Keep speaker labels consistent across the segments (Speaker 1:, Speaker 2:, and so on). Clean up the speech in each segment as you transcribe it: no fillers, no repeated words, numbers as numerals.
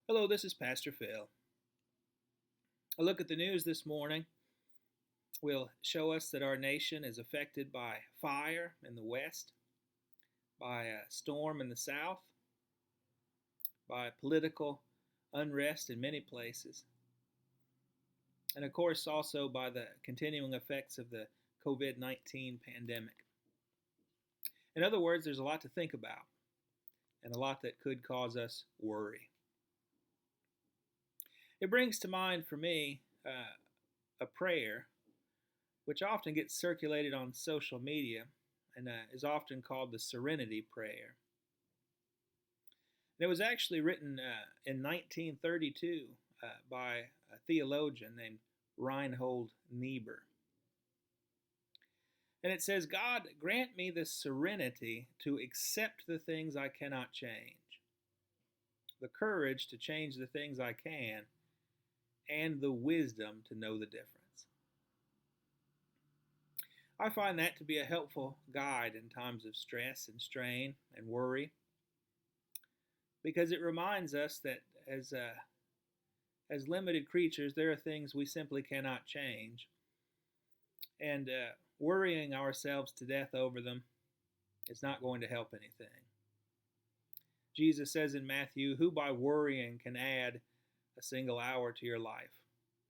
Speaker 1: Hello, this is Pastor Phil. A look at the news this morning will show us that our nation is affected by fire in the west, by a storm in the south, by political unrest in many places, and of course also by the continuing effects of the COVID-19 pandemic. In other words, there's a lot to think about and a lot that could cause us worry. It brings to mind for me a prayer which often gets circulated on social media and is often called the serenity prayer. And it was actually written in 1932 by a theologian named Reinhold Niebuhr. And it says, God, grant me the serenity to accept the things I cannot change, the courage to change the things I can, and the wisdom to know the difference. I find that to be a helpful guide in times of stress and strain and worry, because it reminds us that as limited creatures, there are things we simply cannot change, and worrying ourselves to death over them is not going to help anything. Jesus says in Matthew, "Who by worrying can add a single hour to your life?"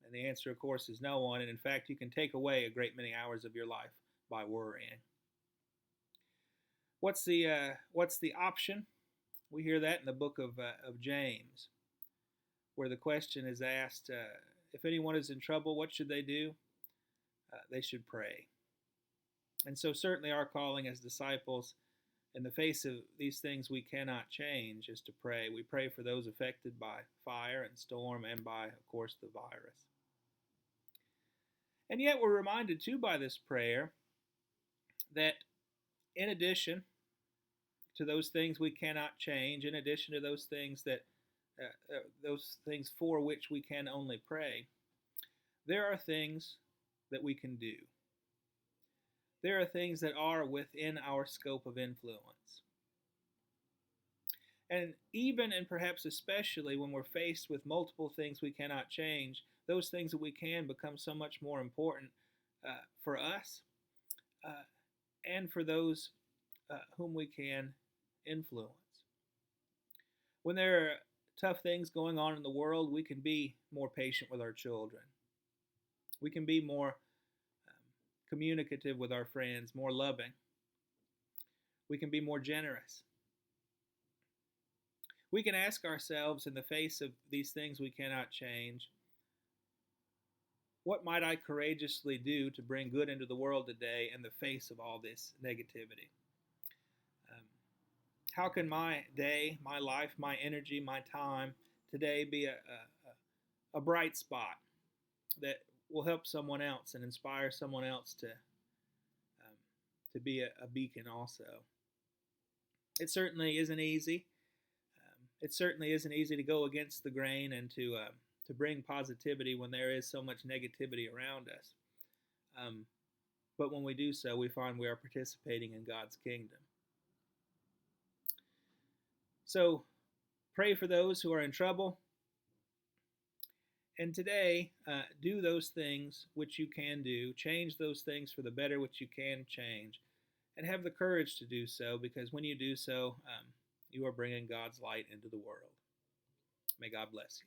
Speaker 1: And the answer, of course, is no one. And in fact, you can take away a great many hours of your life by worrying. What's the option? We hear that in the book of James, where the question is asked, if anyone is in trouble, what should they do? They should pray. And so certainly our calling as disciples in the face of these things we cannot change is to pray. We pray for those affected by fire and storm and by, of course, the virus. And yet we're reminded too by this prayer that in addition to those things we cannot change, in addition to those things for which we can only pray, there are things that we can do. There are things that are within our scope of influence. And even and perhaps especially when we're faced with multiple things we cannot change, those things that we can become so much more important for us and for those whom we can influence. When there are tough things going on in the world, we can be more patient with our children. We can be more communicative with our friends, more loving. We can be more generous. We can ask ourselves in the face of these things we cannot change, what might I courageously do to bring good into the world today in the face of all this negativity? How can my day, my life, my energy, my time today be a bright spot that will help someone else and inspire someone else to be a beacon also? It certainly isn't easy. It certainly isn't easy to go against the grain and to bring positivity when there is so much negativity around us. But when we do so, we find we are participating in God's kingdom. So pray for those who are in trouble. And today, do those things which you can do. Change those things for the better which you can change. And have the courage to do so, because when you do so, you are bringing God's light into the world. May God bless you.